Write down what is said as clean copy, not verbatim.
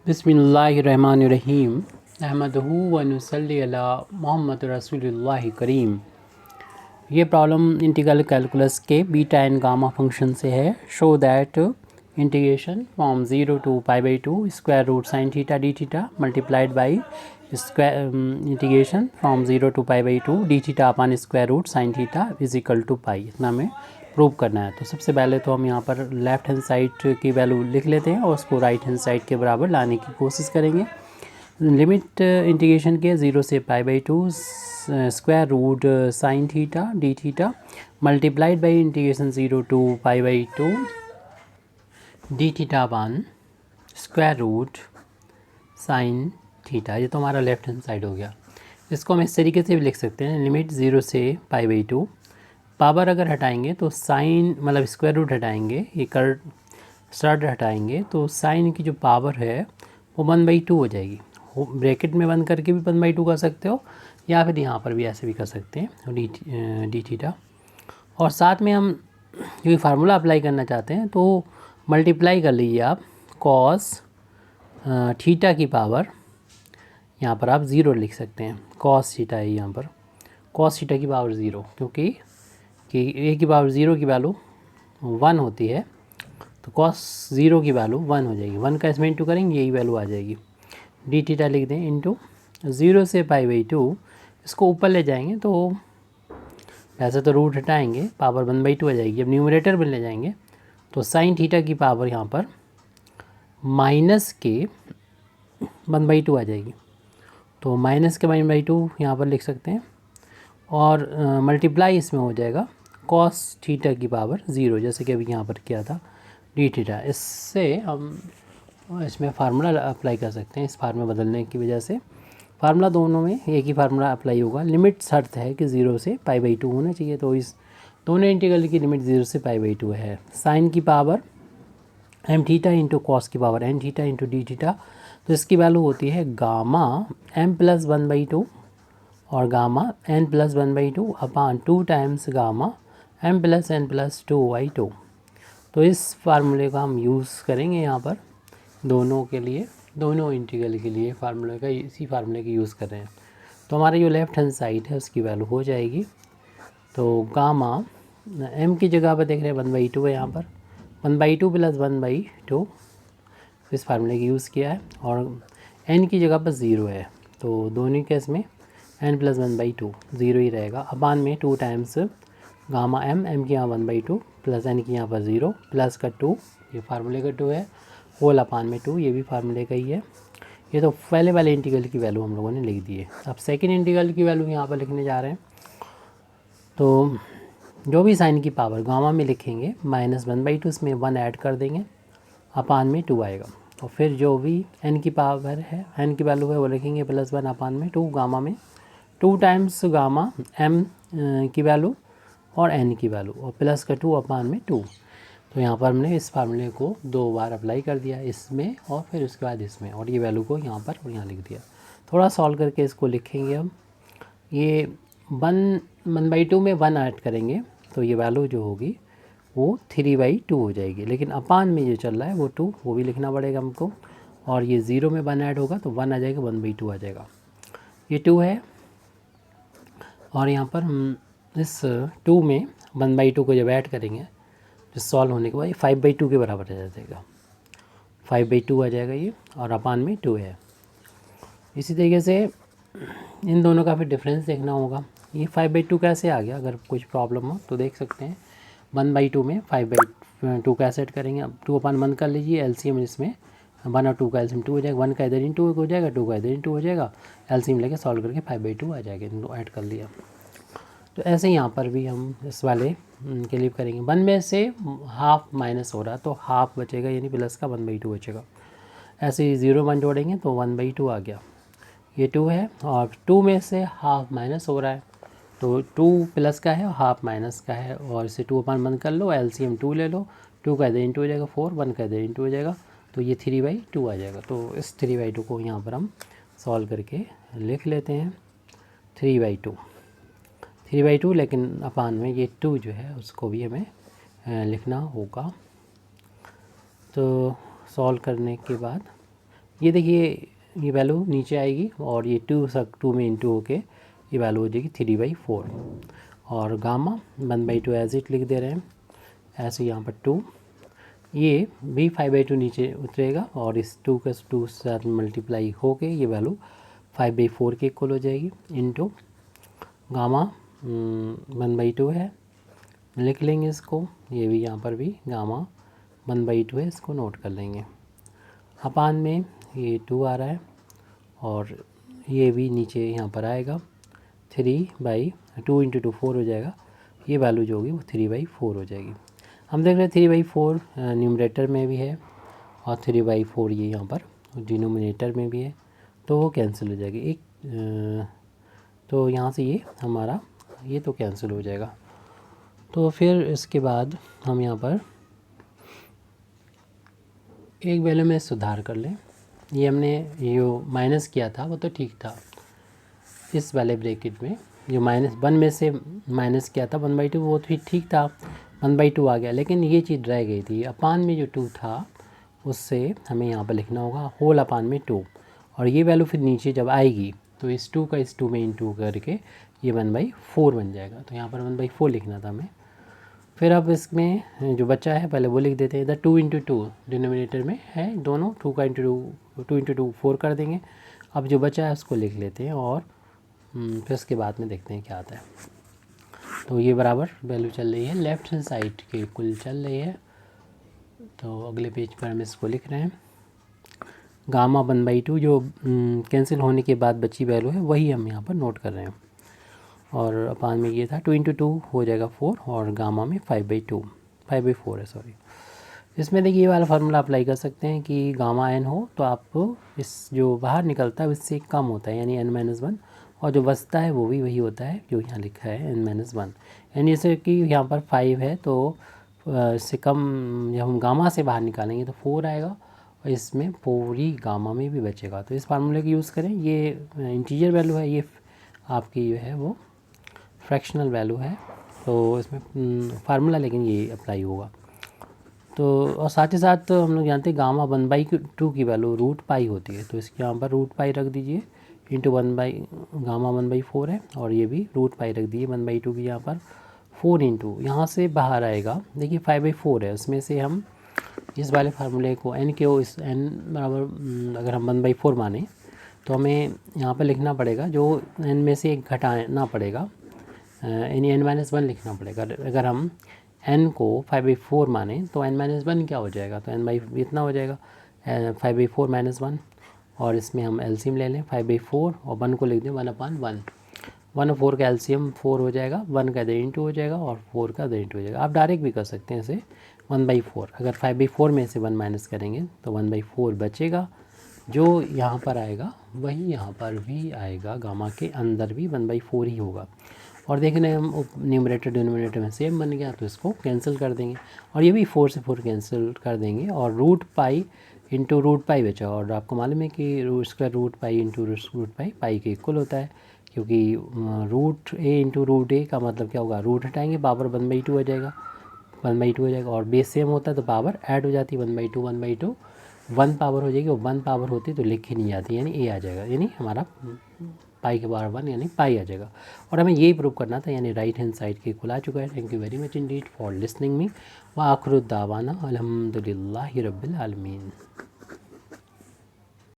बिस्मिल्लाहिर्रहमानिर्रहीम अहमदहू व नुसल्ली अला मोहम्मद रसूलुल्लाह करीम। ये प्रॉब्लम इंटीग्रल कैलकुलस के बीटा एंड गामा फंक्शन से है। Show that integration from 0 to π/2 square root sine theta d theta multiplied by square integration from 0 to π/2 d theta upon square root sine theta is equal to pi, इतना हमें prove करना है। तो सबसे पहले तो हम यहाँ पर लेफ़्ट हैंड साइड की वैल्यू लिख लेते हैं और उसको राइट हैंड साइड के बराबर लाने की कोशिश करेंगे। लिमिट इंटीग्रेशन के 0 से π/2 square root sine theta d theta multiplied by integration 0 to π/2 d theta upon square root sine theta. ये तो हमारा लेफ्ट हैंड साइड हो गया। इसको हम इस तरीके से भी लिख सकते हैं, लिमिट 0 से π/2 पावर अगर हटाएंगे तो साइन मतलब स्क्वायर रूट हटाएंगे, ये कर स्टार्ट हटाएंगे तो साइन की जो पावर है वो 1/2 हो जाएगी। ब्रैकेट में बंद करके भी 1/2 कर सकते हो या फिर यहाँ पर भी ऐसे भी कर सकते हैं डी थीटा। और साथ में हम जो फार्मूला अप्लाई करना चाहते हैं तो मल्टीप्लाई कर लीजिए आप कॉस थीटा की पावर, यहाँ पर आप 0 लिख सकते हैं। कॉस थीटा है यहाँ पर, कॉस थीटा की पावर 0, क्योंकि ए की पावर 0 की वैल्यू 1 होती है तो कॉस 0 की वैल्यू 1 हो जाएगी। 1 का इसमें इंटू करेंगे यही वैल्यू आ जाएगी। डी थीटा लिख दें इंटू 0 से π/2, इसको ऊपर ले जाएंगे तो वैसे तो रूट हटाएंगे पावर 1/2 आ जाएगी। जब न्यूमरेटर में ले जाएंगे तो साइन थीटा की पावर यहाँ पर माइनस के 1/2 आ जाएगी। तो माइनस के 1/2 यहाँ पर लिख सकते हैं और मल्टीप्लाई इसमें हो जाएगा कॉस थीटा की पावर 0, जैसे कि अभी यहाँ पर किया था डी थीटा। इससे हम इसमें फार्मूला अप्लाई कर सकते हैं। इस फार्मूला बदलने की वजह से फार्मूला दोनों में एक ही फार्मूला अप्लाई होगा। लिमिट शर्त है कि 0 से π/2 होना चाहिए, तो इस दोनों इंटीग्रल की लिमिट 0 से π/2 है। साइन की power m theta into cos की power n theta into d theta, तो इसकी वैल्यू होती है गामा m+1/2 और गामा n+1/2 अपान 2 टाइम्स गामा m+n+2/2। तो इस फार्मूले का हम यूज़ करेंगे यहाँ पर दोनों के लिए, दोनों इंटीग्रल के लिए फार्मूले का, इसी फार्मूले का यूज़ कर रहे हैं। तो हमारा जो लेफ़्ट हैंड साइड है उसकी वैल्यू हो जाएगी, तो गामा m की जगह पर देख रहे हैं 1/2 है, यहाँ पर 1/2 + 1/2 इस फार्मूले का यूज़ किया है और n की जगह पर 0 है, तो दोनों केस में n+1/2 0 ही रहेगा। अपान में 2 टाइम्स गामा m की यहाँ 1/2 प्लस n की यहाँ पर 0 प्लस का 2, ये फार्मूले का 2 है, होल अपान में 2, ये भी फार्मूले का ही है। ये तो पहले वाले इंटीग्रल की वैल्यू हम लोगों ने लिख दी है। अब सेकंड इंटीग्रल की वैल्यू यहाँ पर लिखने जा रहे हैं। तो जो भी साइन की पावर गामा में लिखेंगे -1/2 इसमें 1 ऐड कर देंगे, अपान में 2 आएगा। और फिर जो भी n की पावर है, n की वैल्यू है वो लिखेंगे +1 अपान में 2 गामा में, 2 टाइम्स गामा m की वैल्यू और n की वैल्यू और प्लस का 2 अपान में 2। तो यहाँ पर हमने इस फार्मूले को 2 बार अप्लाई कर दिया, इसमें और फिर उसके बाद इसमें, और ये वैल्यू को यहाँ पर और यहाँ लिख दिया। थोड़ा सॉल्व करके इसको लिखेंगे हम। ये 1/2 में 1 ऐड करेंगे तो ये वैल्यू जो होगी वो 3/2 हो जाएगी, लेकिन अपान में जो चल रहा है वो 2, वो भी लिखना पड़ेगा हमको। और ये 0 में 1 ऐड होगा तो 1 आ जाएगा, 1/2 आ जाएगा। ये 2 है और यहाँ पर हम इस 2 में 1/2 को जब ऐड करेंगे तो सॉल्व होने के बाद ये 5/2 के बराबर आ जाएगा, 5/2 आ जाएगा ये, और अपान में 2 है। इसी तरीके से इन दोनों का फिर डिफरेंस देखना होगा। ये 5/2 कैसे आ गया, अगर कुछ प्रॉब्लम हो तो देख सकते हैं। 1/2 में 5/2 कैसे ऐड करेंगे, अब 2 अपान 1 कर लीजिए, एलसीएम इसमें 1 और 2 का एलसीएम 2 हो जाएगा, 1 का इधर इंटू हो जाएगा, 2 का इधर इंटू हो जाएगा, एलसीएम लेके सॉल्व करके 5/2 आ जाएगा। इनको ऐड कर लिया। तो ऐसे यहाँ पर भी हम इस वाले के लिए करेंगे। 1 में से हाफ माइनस हो रहा तो हाफ बचेगा, यानी प्लस का 1/2 बचेगा। ऐसे ही 0 1 जोड़ेंगे तो 1/2 आ गया। ये 2 है और 2 में से हाफ माइनस हो रहा है तो 2 प्लस का है और हाफ माइनस का है, और इसे 2 अपान 1 कर लो, एलसीएम 2 ले लो, 2 का इधर इंटू हो जाएगा 4, 1 का इधर इंटू हो जाएगा, तो ये 3/2 आ जाएगा। तो इस 3/2 को यहाँ पर हम सॉल्व करके लिख लेते हैं 3/2, लेकिन अपान में ये 2 जो है उसको भी हमें लिखना होगा। तो सॉल्व करने के बाद ये देखिए ये वैल्यू नीचे आएगी और ये 2 में इंटू होके ये वैल्यू हो जाएगी 3/4 और गामा 1/2 एज इट लिख दे रहे हैं। ऐसे यहाँ पर 2 ये भी 5/2 नीचे उतरेगा और इस 2 का 2 से साथ मल्टीप्लाई होके ये वैल्यू 5/4 के इक्वल हो जाएगी इंटू गामा 1/2 है, लिख लेंगे इसको। ये भी यहाँ पर भी गामा 1/2 है, इसको नोट कर लेंगे। अपान में ये 2 आ रहा है और ये भी नीचे यहाँ पर आएगा 3/2 इंटू 2 4 हो जाएगा। ये वैल्यू जो होगी वो 3/4 हो जाएगी। हम देख रहे हैं 3/4 न्यूमरेटर में भी है और 3/4 ये यहाँ पर डिनोमिनेटर में भी है, तो वो कैंसिल हो जाएगी। तो यहाँ से ये हमारा ये तो कैंसिल हो जाएगा। तो फिर इसके बाद हम यहाँ पर एक वैल्यू में सुधार कर लें। ये हमने जो माइनस किया था वो तो ठीक था, इस वाले ब्रैकेट में जो -1 में से माइनस किया था 1/2 वो भी ठीक था, 1/2 आ गया, लेकिन ये चीज़ रह गई थी। अपान में जो 2 था उससे हमें यहाँ पर लिखना होगा होल अपान में 2 और ये वैल्यू फिर नीचे जब आएगी तो इस 2 का इस 2 में इंटू करके ये 1/4 बन जाएगा। तो यहाँ पर 1/4 लिखना था हमें। फिर अब इसमें जो बचा है पहले वो लिख देते हैं। इधर 2 इंटू 2 डिनोमिनेटर में है दोनों, 2 का इंटू 2 इंटू 2 4 कर देंगे। अब जो बचा है उसको लिख लेते हैं और फिर उसके बाद में देखते हैं क्या आता है। तो ये बराबर वैल्यू चल रही है, लेफ्ट हैंड साइड के कुल चल रही है। तो अगले पेज पर हम इसको लिख रहे हैं। गामा 1/2 जो कैंसिल होने के बाद बची वैल्यू है वही हम यहाँ पर नोट कर रहे हैं। और अपान में ये था 2 इंटू 2 हो जाएगा 4 और गामा में 5/4 है सॉरी। इसमें देखिए ये वाला फार्मूला अप्लाई कर सकते हैं कि गामा n हो तो आप इस जो बाहर निकलता है उससे कम होता है यानी n-1 और जो बचता है वो भी वही होता है जो यहाँ लिखा है n-1 यानी जैसे कि यहाँ पर 5 है तो इससे कम जब हम गामा से बाहर निकालेंगे तो 4 आएगा और इसमें 4 ही गामा में भी बचेगा। तो इस फार्मूले का यूज़ करें। ये इंटीजर वैल्यू है, ये आपकी जो है वो फ्रैक्शनल वैल्यू है, तो इसमें फार्मूला लेकिन ये अप्लाई होगा। तो और साथ ही साथ हम लोग जानते हैं गामा 1/2 की वैल्यू √π होती है, तो इसके यहाँ पर √π रख दीजिए इंटू गामा 1/4 है और ये भी √π रख दीजिए 1/2 की यहाँ पर 4 इंटू यहाँ से बाहर आएगा। देखिए 5/4 है, उसमें से हम इस वाले फार्मूले को n के इस n बराबर अगर हम 1/4 माने तो हमें यहाँ पर लिखना पड़ेगा जो n में से एक घटाना पड़ेगा, यानी n-1 लिखना पड़ेगा। अगर हम n को 5/4 माने तो n-1 क्या हो जाएगा, तो n इतना हो जाएगा 5/4 -1 और इसमें हम एलसीएम ले लें 5/4 और 1 को लिख दें 1/1। 1 और 4 का एलसीएम 4 हो जाएगा, 1 का इधर इंटू हो जाएगा और 4 का इधर इंटू हो जाएगा। आप डायरेक्ट भी कर सकते हैं इसे 1/4। अगर 5/4 में से 1 माइनस करेंगे तो 1/4 बचेगा, जो यहाँ पर आएगा वही यहाँ पर भी आएगा, गामा के अंदर भी 1/4 ही होगा। और देखने हम न्यूमरेटर डिनोमिनेटर में सेम बन गया तो इसको कैंसिल कर देंगे और ये भी 4 से 4 कैंसिल कर देंगे और √π इंटू √π बचा। और आपको मालूम है कि √π इंटू √π पाई के इक्वल होता है, क्योंकि √a इंटू √a का मतलब क्या होगा, रूट हटाएंगे पावर 1/2 हो जाएगा, 1/2 हो जाएगा और बेस सेम होता है तो पावर ऐड हो जाती है 1/2 1 पावर हो जाएगी और 1 पावर होती तो लिख ही नहीं जाती, यानी a आ जाएगा, यानी हमारा पाई के बार 1 यानी पाई आ जाएगा। और हमें यही प्रूव करना था, यानी राइट हैंड साइड के खुला चुका है। Thank you very much Indeed for listening me व आखिर दावाना अल्हम्दुलिल्लाहि रब्बिल आलमीन।